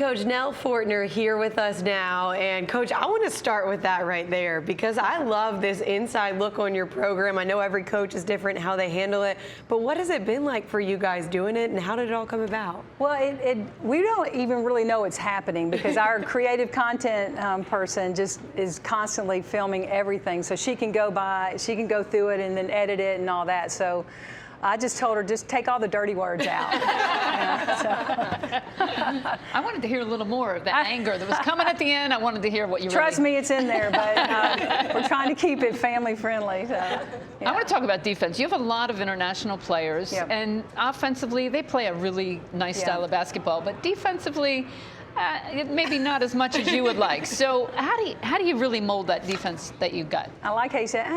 Coach Nell Fortner here with us now. And Coach, I want to start with that right there because I love this inside look on your program. I know every coach is different how they handle it, but what has it been like for you guys doing it and how did it all come about? Well, we don't even really know it's happening because our creative content person just is constantly filming everything. So she can go through it and then edit it and all that. So I just told her, just take all the dirty words out. I wanted to hear a little more of that anger that was coming at the end. I wanted to hear what you Trust me, it's in there, but we're trying to keep it family friendly. So, yeah. I want to talk about defense. You have a lot of international players, and offensively, they play a really nice style of basketball, but defensively, maybe not as much as you would like. So how do you really mold that defense that you've got? I like how you said,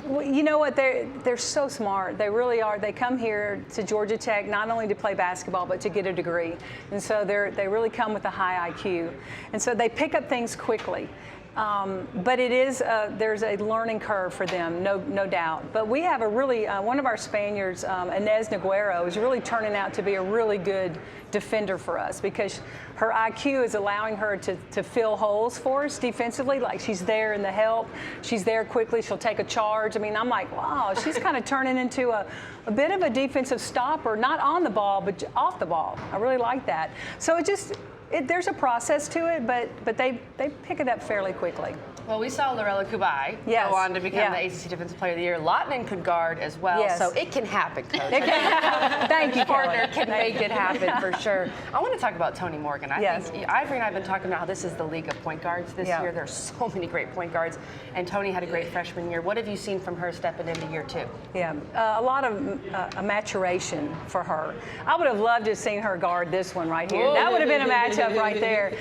well, you know what? They're so smart. They really are. They come here to Georgia Tech not only to play basketball but to get a degree, and so they really come with a high IQ, and so they pick up things quickly. But it is there's a learning curve for them, no doubt. But we have a really one of our Spaniards, Inez Naguero, is really turning out to be a really good defender for us because her IQ is allowing her to fill holes for us defensively. Like she's there in the help, she's there quickly, she'll take a charge. I mean, I'm like, wow, she's kind of turning into a bit of a defensive stopper, not on the ball but off the ball. I really like that. So there's a process to it, but they pick it up fairly quickly. Well, we saw Lorella Kubai go on to become the ACC Defensive Player of the Year. Lotman could guard as well, so it can happen, Coach. It can happen. Thank you, Fortner can make it happen for sure. I want to talk about Toni Morgan. I think Ivory and I have been talking about how this is the league of point guards this year. There's so many great point guards, and Toni had a great freshman year. What have you seen from her stepping into year two? Yeah, a lot of maturation for her. I would have loved to have seen her guard this one right here. That would have been a matchup right there.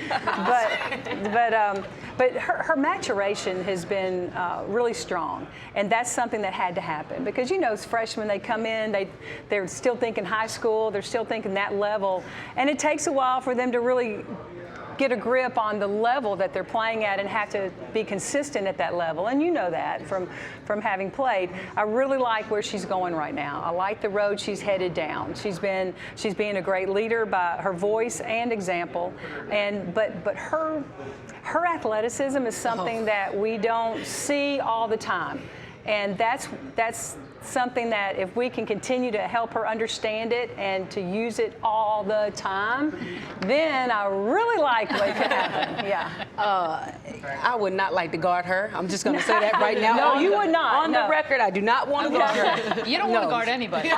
But her maturation has been really strong, and that's something that had to happen because, you know, as freshmen, they come in, they're still thinking high school, they're still thinking that level, and it takes a while for them to really get a grip on the level that they're playing at and have to be consistent at that level. And you know that from having played. I really like where she's going right now. I like the road she's headed down. She's being a great leader by her voice and example. But her athleticism is something that we don't see all the time. And that's something that if we can continue to help her understand it and to use it all the time, then I really like what could happen. Yeah. I would not like to guard her. I'm just going to say that right now. No, you would not. On the record, I do not want to guard her. You don't want to guard anybody. So.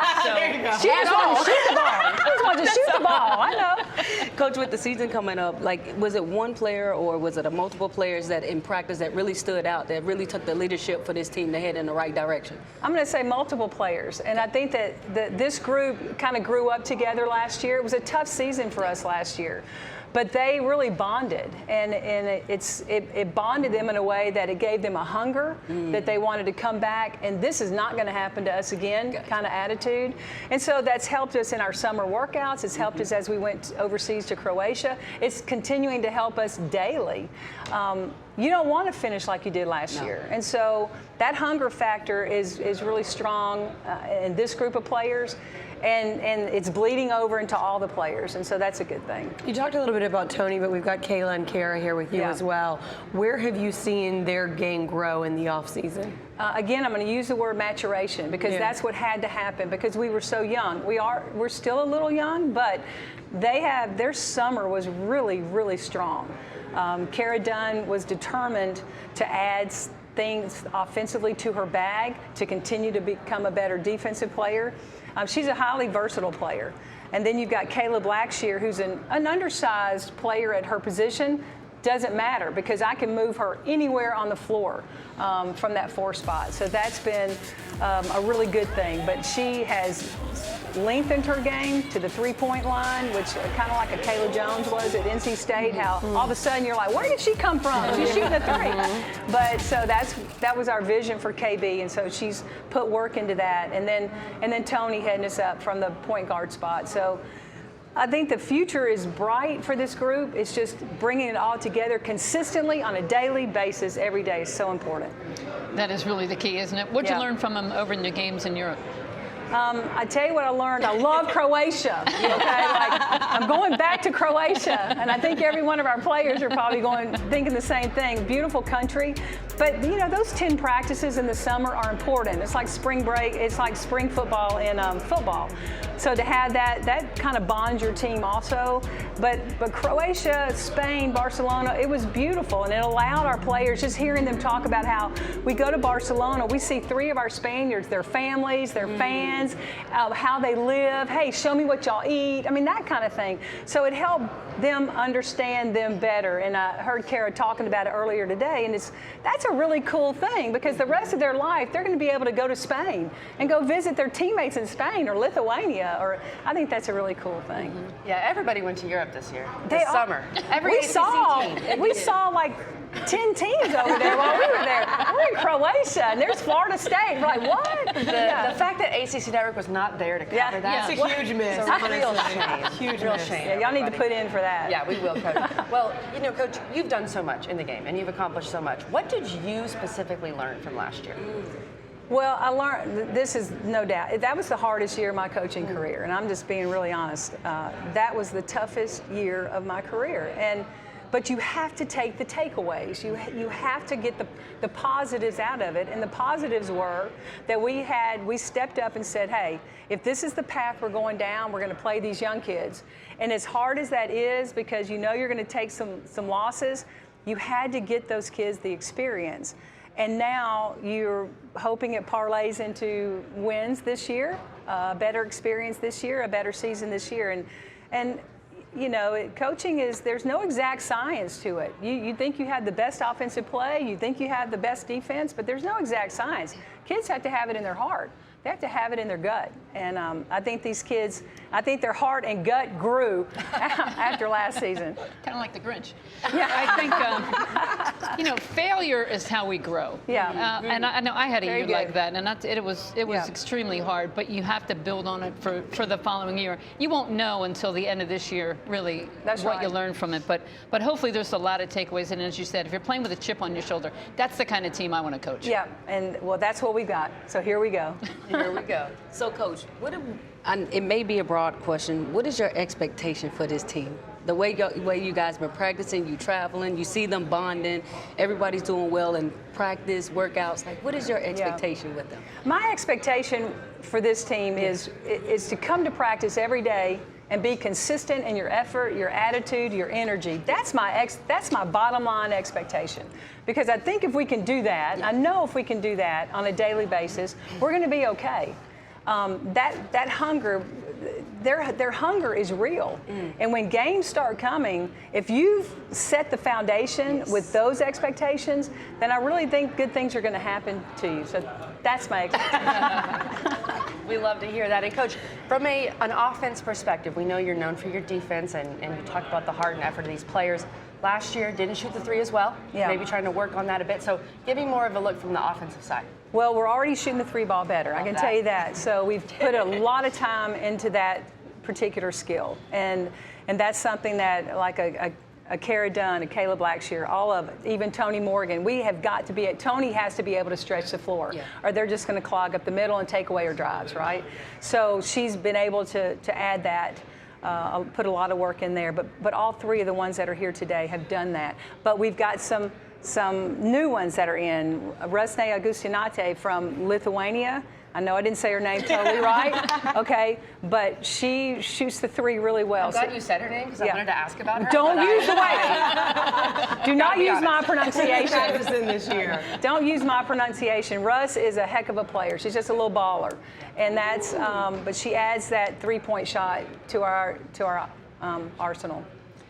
She just wants to shoot the ball. She just wants to shoot the ball. I know. Coach, with the season coming up, like, was it one player or was it a multiple players that in practice that really stood out, that really took the leadership for this team to head in the right direction? I'm going to say multiple players, and I think that this group kind of grew up together last year. It was a tough season for us last year, but they really bonded, and it bonded them in a way that it gave them a hunger that they wanted to come back, and this is not going to happen to us again kind of attitude. And so that's helped us in our summer workouts. It's helped us as we went overseas to Croatia. It's continuing to help us daily. You don't want to finish like you did last year. And so that hunger factor is really strong in this group of players, and it's bleeding over into all the players, and so that's a good thing. You talked a little bit about Toni, but we've got Kayla and Kara here with you as well. Where have you seen their game grow in the offseason? Again, I'm going to use the word maturation because that's what had to happen because we were so young. We're still a little young, but their summer was really, really strong. Kara Dunn was determined to add things offensively to her bag to continue to become a better defensive player. She's a highly versatile player. And then you've got Kayla Blackshear, who's an undersized player at her position. Doesn't matter because I can move her anywhere on the floor from that 4 spot. So that's been a really good thing. But she has lengthened her game to the 3-point line, which kind of like a Kayla Jones was at NC State, how all of a sudden you're like, where did she come from? She's shooting a 3. But so that was our vision for KB, and so she's put work into that. And then Toni heading us up from the point guard spot. So I think the future is bright for this group. It's just bringing it all together consistently on a daily basis every day is so important. That is really the key, isn't it? What'd you learn from them over in the games in Europe? I tell you what I learned. I love Croatia. Okay, like I'm going back to Croatia, and I think every one of our players are probably thinking the same thing. Beautiful country, but you know those 10 practices in the summer are important. It's like spring break. It's like spring football in football. So to have that kind of bonds your team also. But Croatia, Spain, Barcelona, it was beautiful, and it allowed our players, just hearing them talk about how we go to Barcelona, we see 3 of our Spaniards, their families, their fans, how they live. Hey, show me what y'all eat. I mean, that kind of thing. So it helped them understand them better. And I heard Kara talking about it earlier today, and that's a really cool thing, because the rest of their life, they're going to be able to go to Spain and go visit their teammates in Spain or Lithuania, or I think that's a really cool thing. Yeah, everybody went to Europe this year, this summer. We saw like 10 teams over there while we were there. We're in Croatia, and there's Florida State. We're like, what? The fact that ACC Network was not there to cover that. It's a huge miss. It's a real shame. Huge real miss. shame. Yeah, y'all need to put in for that. Yeah, we will, Coach. Well, you know, Coach, you've done so much in the game, and you've accomplished so much. What did you specifically learn from last year? Well, I learned, this is no doubt, that was the hardest year of my coaching career, and I'm just being really honest. That was the toughest year of my career. But you have to take the takeaways. You have to get the positives out of it. And the positives were that we stepped up and said, hey, if this is the path we're going down, we're going to play these young kids. And as hard as that is, because you know you're going to take some losses, you had to get those kids the experience. And now you're hoping it parlays into wins this year, a better experience this year, a better season this year. And you know, coaching there's no exact science to it. You think you have the best offensive play, you think you have the best defense, but there's no exact science. Kids have to have it in their heart. They have to have it in their gut. And I think these kids, their heart and gut grew after last season. Kind of like the Grinch. Yeah. I think, you know, failure is how we grow. Yeah. And I know I had a Very year good. like that, and it was extremely hard, but you have to build on it for the following year. You won't know until the end of this year, really, what you learn from it. But hopefully there's a lot of takeaways. And as you said, if you're playing with a chip on your shoulder, that's the kind of team I want to coach. Yeah, and well, that's what we've got. So here we go. Here we go. So, Coach, it may be a broad question. What is your expectation for this team? The way you guys been practicing, you traveling, you see them bonding, everybody's doing well in practice, workouts. Like, what is your expectation with them? My expectation for this team is to come to practice every day and be consistent in your effort, your attitude, your energy. That's my bottom line expectation. Because I think if we can do that, I know if we can do that on a daily basis, we're going to be okay. That hunger, their hunger is real. And when games start coming, if you've set the foundation with those expectations, then I really think good things are going to happen to you. So that's my expectation. We love to hear that. And Coach, from an offense perspective, we know you're known for your defense, and you talked about the heart and effort of these players. Last year, didn't shoot the 3 as well. Yeah. Maybe trying to work on that a bit. So give me more of a look from the offensive side. Well, we're already shooting the 3 ball better. I can tell you that. So we've put a lot of time into that particular skill. And that's something that, like a Kara Dunn, a Kayla Blackshear, all of it, even Tony Morgan, we have got to be Tony has to be able to stretch the floor, or they're just going to clog up the middle and take away her drives, right? So she's been able to add that. Put a lot of work in there, but all 3 of the ones that are here today have done that. But we've got some new ones that are in. Rusne Augustinate from Lithuania. I know I didn't say her name totally right, okay, but she shoots the 3 really well. I'm glad you said her name, because I wanted to ask about her. Don't use the way. Do not use my pronunciation. In this year. Don't use my pronunciation. Russ is a heck of a player. She's just a little baller, and that's. But she adds that 3-point shot to our arsenal.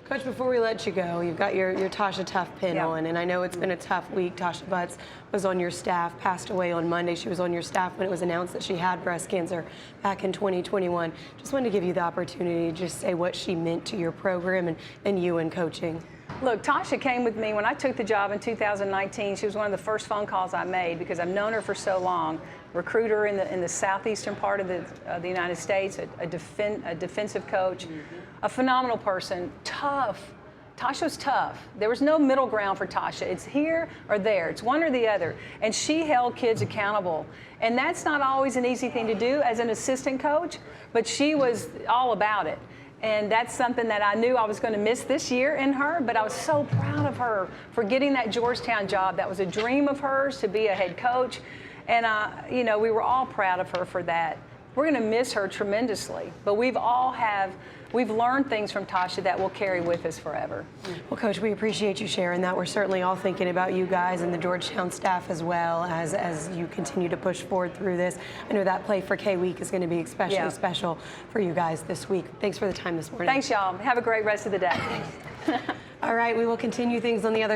Coach, before we let you go, you've got your Tasha Tough pin on, and I know it's been a tough week. Tasha Butts was on your staff, passed away on Monday. She was on your staff when it was announced that she had breast cancer back in 2021. Just wanted to give you the opportunity to just say what she meant to your program and you in coaching. Look, Tasha came with me when I took the job in 2019. She was one of the first phone calls I made because I've known her for so long. Recruiter in the southeastern part of the United States, a defensive coach, a phenomenal person, tough, Tasha's tough. There was no middle ground for Tasha. It's here or there. It's one or the other. And she held kids accountable. And that's not always an easy thing to do as an assistant coach, but she was all about it. And that's something that I knew I was going to miss this year in her, but I was so proud of her for getting that Georgetown job. That was a dream of hers, to be a head coach. And, you know, we were all proud of her for that. We're going to miss her tremendously, but we've learned things from Tasha that will carry with us forever. Well, Coach, we appreciate you sharing that. We're certainly all thinking about you guys and the Georgetown staff as well as you continue to push forward through this. I know that Play for K week is going to be especially special for you guys this week. Thanks for the time this morning. Thanks, y'all. Have a great rest of the day. All right, we will continue things on the other side.